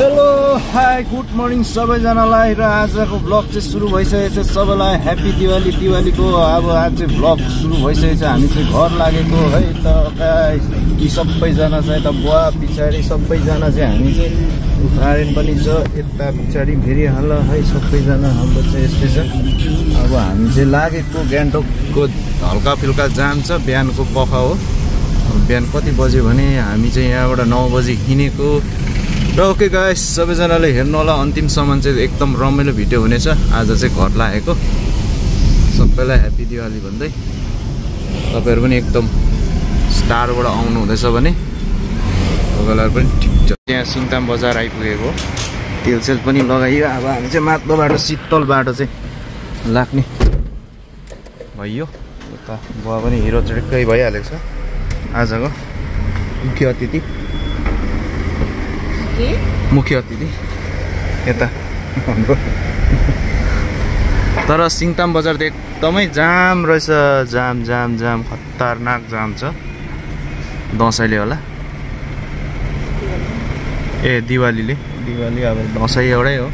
Hello hi good morning सबैजनालाई र आजको ब्लग चाहिँ सुरु भइसकेको छ। सबैलाई ह्याप्पी दिवाली। दिवालीको अब आज चाहिँ ब्लग सुरु भइसकेको छ। हामी चाहिँ घर लागेको है त यी सबैजना चाहिँ यता बुवा पछाडि सबैजना चाहिँ हामी चाहिँ उफ्रारेन पनि छ यता पछाडि फेरि हाल है सबैजना हाम्रो चाहिँ यस्तै छ। अब हामी चाहिँ लागेको गान्तोकको हल्का फुल्का जाम छ। बिहानको पख हो। बिहान कति बज्यो भने हामी चाहिँ यहाँबाट 9 बजी हिँडेको र ओके गाइस सबैजनाले हेर्नु होला अन्तिमसम्म चाहिँ एकदम रमाइलो भिडियो हुनेछ। आज चाहिँ घर लागेको सबैलाई ह्याप्पी दिवाली भन्दै तपाईहरु पनि एकदम स्टारबाट आउनु हुँदैछ भने तपाईँलाई पनि ठिक छ। यहाँ सिङताम बजार आइपुगेको तेलसेल पनि लगाइयो। अब हामी चाहिँ माथिल्लो बाटो शीतल बाटो चाहिँ लाग्ने भयो। यता बुवा पनि हिरो चढ्कै भइहालेको छ। आजको मुख्य अतिथि यता हाम्रो तर सिङताम बजार त एकदमै जाम रहेछ। जाम जाम जाम खतरनाक जाम छ। दसैँले होला ए दिवाली अब दसैँ एउटै हो।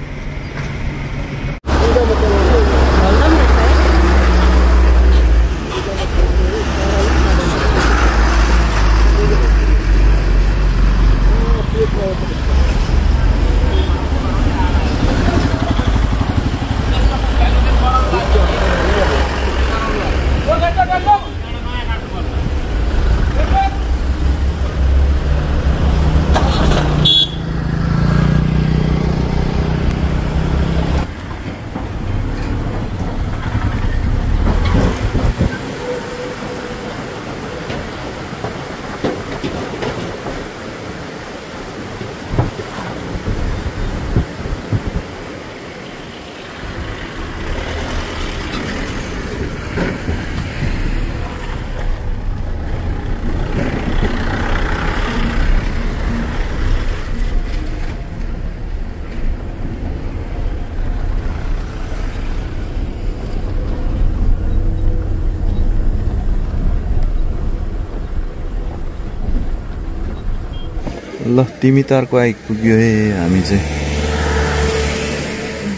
ल तिमी तारको आइपुग्यो है। हामी चाहिँ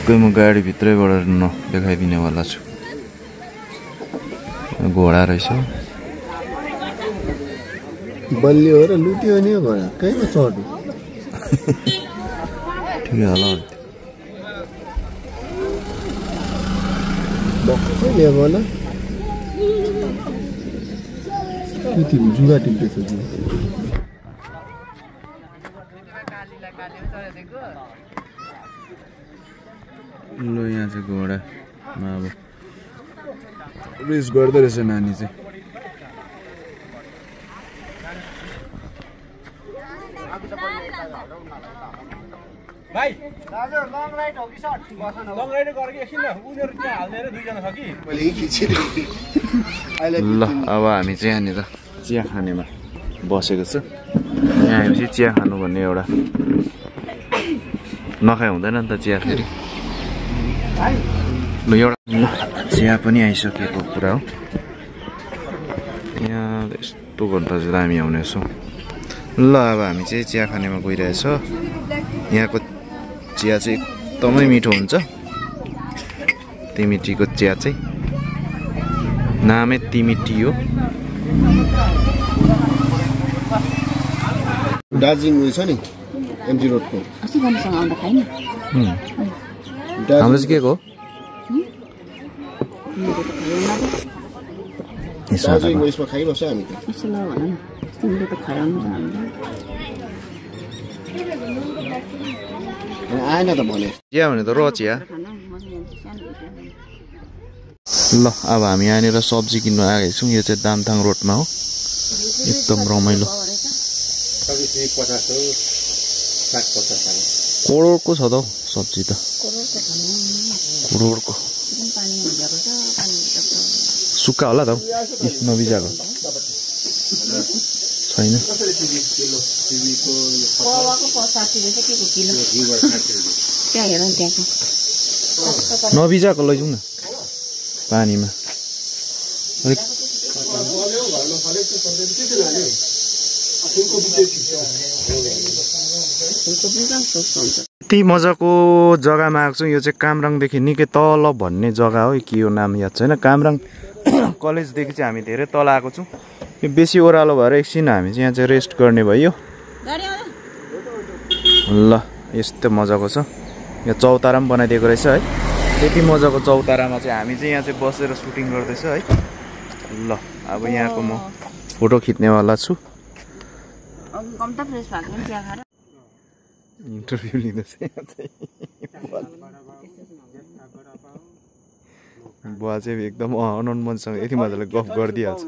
कोही म गाडीभित्रैबाट देखाइदिनेवाला छु। घोडा रहेछ बलियो हो र लुट्यो नि हो घोडा कहीँमा चढ्यो ठिकै होला बक्कै ल्याएको होला के तिमी जुगा टिप्दैछ ल यहाँ चाहिँ घोडामा अब रेस गर्दो रहेछ नानी चाहिँ। भाइ दाजु लङ राइड हो कि सर्ट बस्न लङ राइड गरेको एकछिन उनीहरु त्यहाँ हाल्ने र दुईजना छ कि मैले खिचेँ। ल अब हामी चाहिँ यहाँनिर चिया खानेमा बसेको छु। यहाँ आएपछि चिया खानु भन्ने एउटा नखाइ हुँदैन नि त चिया फेरि। ल एउटा चिया पनि आइसकेको कुरा हो। यहाँ यस्तो घन्टा चाहिँ दामी आउनेछौँ। ल अब हामी चाहिँ चिया खानेमा गइरहेछ। यहाँको चिया चाहिँ एकदमै मिठो हुन्छ। तिमी टीको चिया चाहिँ नामै तिमी टी हो। दार्जिलिङ उयो छ नि एमजी रोडको अस्तिसँग आउँदा खाइन् हाम्रो चाहिँ के को दार्जिलिङ उयसमा खाइबस्छ हामी त यसो ल भन न तिमीले त खाइरहनु आएन त भने चिया भने त र चिया। ल अब हामी यहाँनिर सब्जी किन्नु आएका छौँ। यो चाहिँ दामथाङ रोडमा हो। एकदम रमाइलो करोडको छ त हौ सब्जी त करोडको सुक्खा होला त हौ नबिजाको छैन। नबिजाको लैजाउँ न पानीमा अलिक यति मजाको जग्गामा आएको छु। यो चाहिँ कामराङदेखि निकै तल भन्ने जग्गा हो। के यो नाम याद छैन। कामराङ कलेजदेखि चाहिँ हामी धेरै तल आएको छौँ। यो बेसी ओह्रालो भएर एकछिन हामी चाहिँ यहाँ चाहिँ रेस्ट गर्ने भयो। ल यस्तो मजाको छ। यहाँ चौतारा पनि बनाइदिएको रहेछ है। त्यति मजाको चौतारामा चाहिँ हामी चाहिँ यहाँ चाहिँ बसेर सुटिङ गर्दैछ है। ल अब यहाँको म फोटो खिच्नेवाला छु। इन्टरभ्यू लिँदैछ यहाँ चाहिँ। बुवा चाहिँ एकदम अनमनसँग यति मजाले गफ गरिदिइहाल्छ।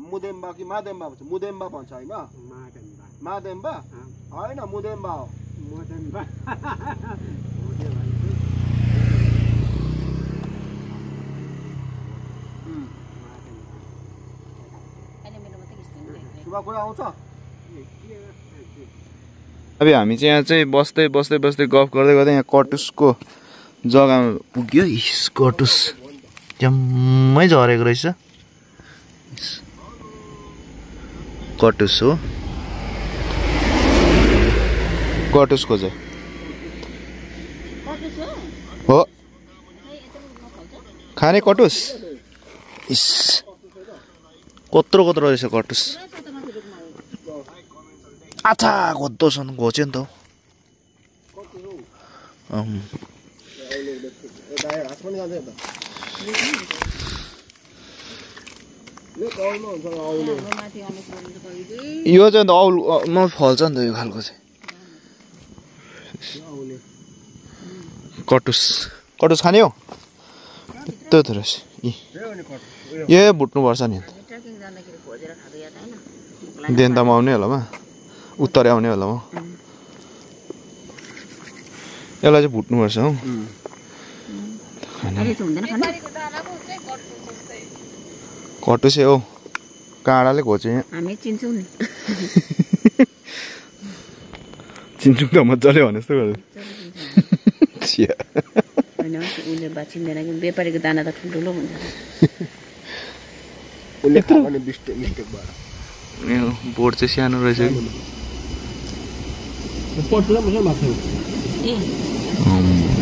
मुदेम्बा कि मादेम्बा भन्छ? मुदेम्बा भन्छ होइन? मादेम्बा होइन, मुदेम्बा हो। मुदेम्बा कुरा आउँछ। अब हामी चाहिँ यहाँ चाहिँ बस्दै गफ गर्दै यहाँ कटुसको जग्गामा पुग्यो। कटुस जम्मै झरेको रहेछ। कटुस हो, कटुसको चाहिँ हो खाने कटुस। इस कत्रो रहेछ कटुस। आच्छा घोच्दोसँग घोच्यो नि त। यो चाहिँ औलमा फल्छ नि त यो खालको चाहिँ। कटुस खाने हो त्यो त रहेछ। ए भुट्नुपर्छ नि। देन्तामा आउने होला मा, उत्तरै आउने होला म। यसलाई चाहिँ भुट्नुपर्छ हौ। कटुसै हो, काँडाले घोच्यो यहाँ। हामी चिन्छौँ नि। चिन्छौँ त मजाले भने जस्तो गर्यो। उसले बाछिँदैन कि व्यापारीको दाना त ठुल्ठुलो हुन्छ। बोर्ड चाहिँ सानो रहेछ कि।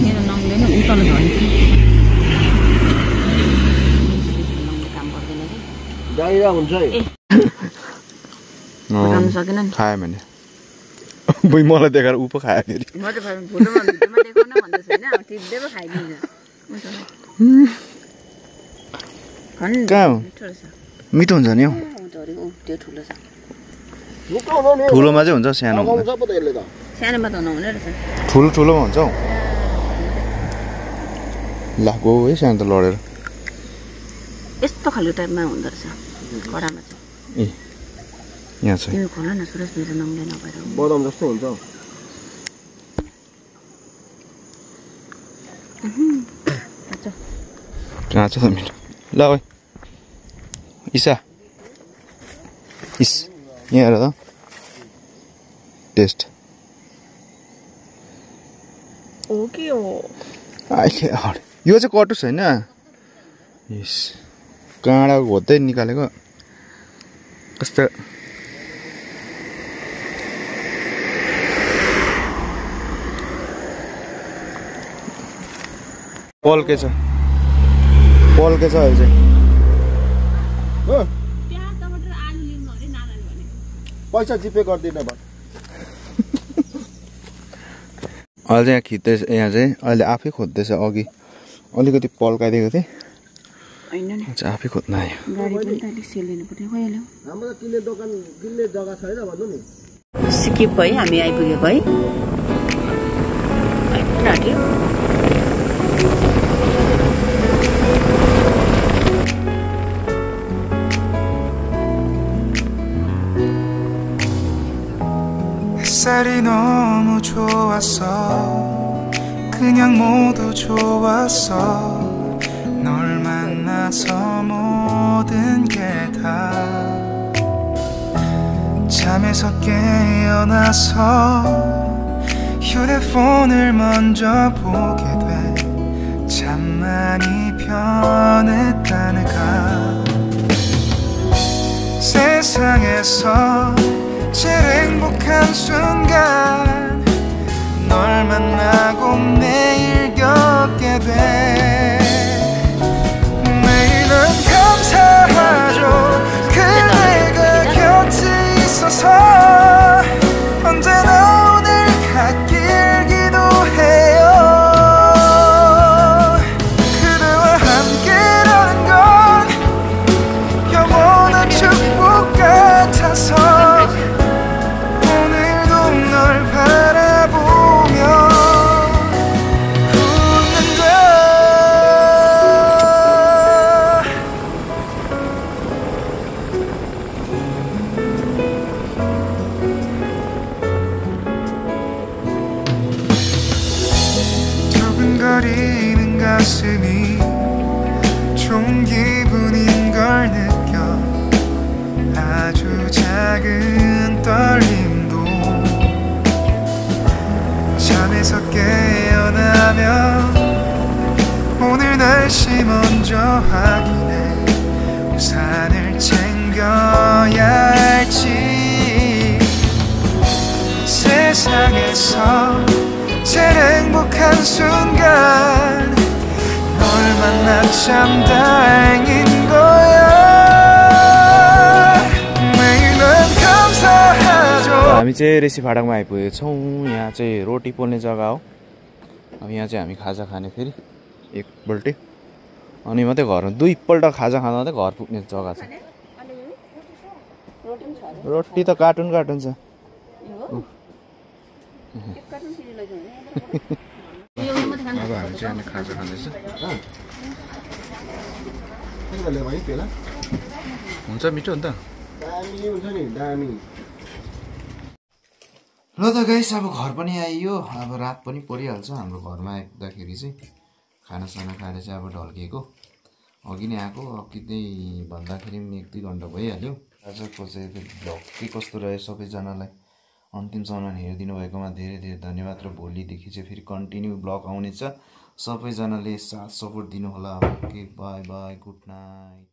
मेरो नङले नै उकालो झर्यो। खायो भने मलाई देखाएर ऊ पो खायो फेरि। कहाँ हो? मिठो हुन्छ नि हौ। ठुलोमा चाहिँ हुन्छ, सानोमा त नहुने रहेछ। ठुलोमा हुन्छ हौ। ल गयो है सानो त लडेर। यस्तो खालको टाइपमा हुँदो रहेछ कडामा चाहिँ। ए यहाँ छ। तिमी खोल न सुरेश, मेरो नङले नभएर। बदाम जस्तो हुन्छ हौ। काँचो त मिठो। ल ओइ इसा यहाँ हेर त टेस्ट। हो के हो? यो चाहिँ कटुस होइन। यस काँडा घोच्दै निकालेको कस्तो। पल्के छ अहिले चाहिँ। पैसा जिपे गरिदिनु भयो। अहिले चाहिँ यहाँ खिच्दैछ। यहाँ चाहिँ अहिले आफै खोज्दैछ। अघि अलिकति पल्काइदिएको थिएँ, आफै खोज्न आयो। हाम्रो त किन्ने दोकान किन्ने जग्गा छैन भन्नु नि। सिकिप है हामी आइपुगेको है। 햇살이 너무 좋았어. 그냥 모두 좋았어. 널 만나서 모든 게 다 잠에서 깨어나서 휴대폰을 먼저 보게 돼. 참 많이 변했다는가. 세상에서 제일 행복한 순간 널 만나고 매일 겪게 돼 매일은 감사하죠 그대가 곁에 있어서 언제나 오늘 갓길 기도해요 그대와 함께라는 건 영원한 축복 같아서 오늘도 널 바라보며 두근거리는 가슴이 좋은 기분인 걸 느껴 아주 작은 떨림도 잠에서 깨어나면 오늘 날씨 먼저 확인해 우산을 챙겨야 할지 세상에서 제일 행복한 순간 널 만나 참 다행인 거야 매일은 감사하죠 हामी चाहिँ रेसी फाडकमा आइपुगेको छौँ यहाँ चाहिँ रोटी पोल्ने जग्गा हो अब यहाँ चाहिँ हामी खाजा खाने फेरि एकपल्टै अनि मात्रै घरमा दुईपल्ट खाजा खाँदा मात्रै घर पुग्ने जग्गा छ रोटी त कार्टुन कार्टुन छ अब हामी चाहिँ यहाँ खाजा खाँदैछ हुन्छ मिठो अन्त दामी हुन्छ नि दामी ल त गाइस अब घर पनि आइयो अब रात पनि परिहाल्छ हाम्रो घरमा आइपुग्दाखेरि चाहिँ खानासाना खाएर चाहिँ अब ढल्किएको अघि नै आएको अघि त्यही भन्दाखेरि पनि 1-2 घन्टा भइहाल्यो आजको चाहिँ भ्लग के कस्तो रह्यो सबैजनालाई अन्तिमसम्म हेरिदिनु भएकोमा धेरै धेरै धन्यवाद र भोलिदेखि चाहिँ फेरि कन्टिन्यू भ्लग आउनेछ सबैजनाले साथ सपोर्ट दिनु होला okay by by good night